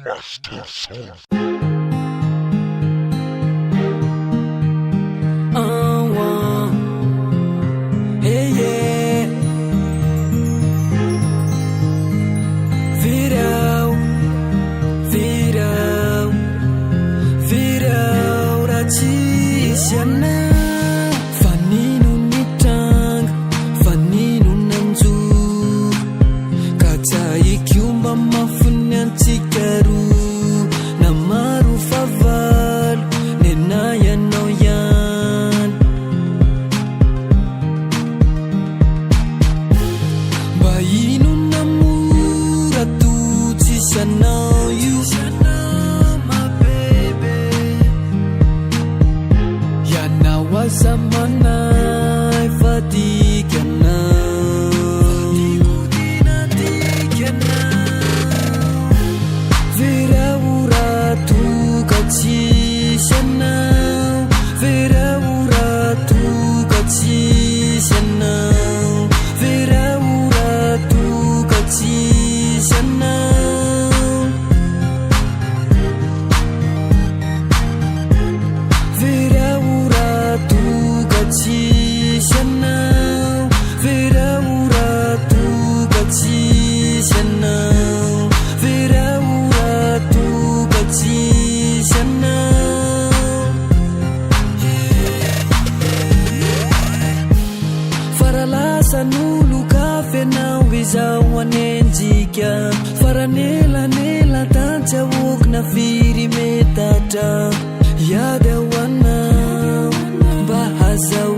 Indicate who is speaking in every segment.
Speaker 1: Master Song.
Speaker 2: Hey yeah, virau rachisiana. Fanino nitanga, fanino nanju. Kaca ikiumba mafuni antikaru. Namaru favalu, nenaya noyan. Bainu namura tu cisana you. Zamana fatigana Viraura tu kachisana Viraura tu kachisana Viraura tu kachisana Sanulu kafe na wiza wanenjika Faranela nela tanja wok na firi metata Yada wana bahazau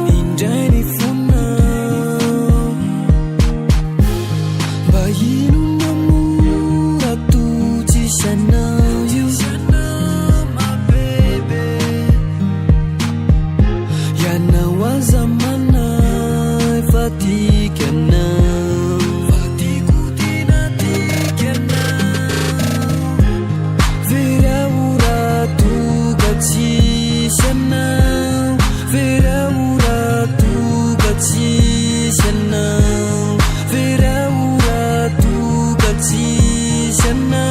Speaker 2: Indani funa Bayinu namura tu chisana you my baby Yana wazamana fatigana fatigudina tigana Viraura tu kachisana Viraura tu kachisana Viraura tu kachisana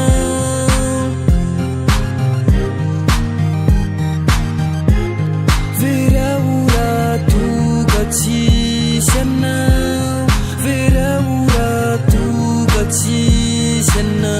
Speaker 2: Viraura tu kachisana Viraura tu kachisana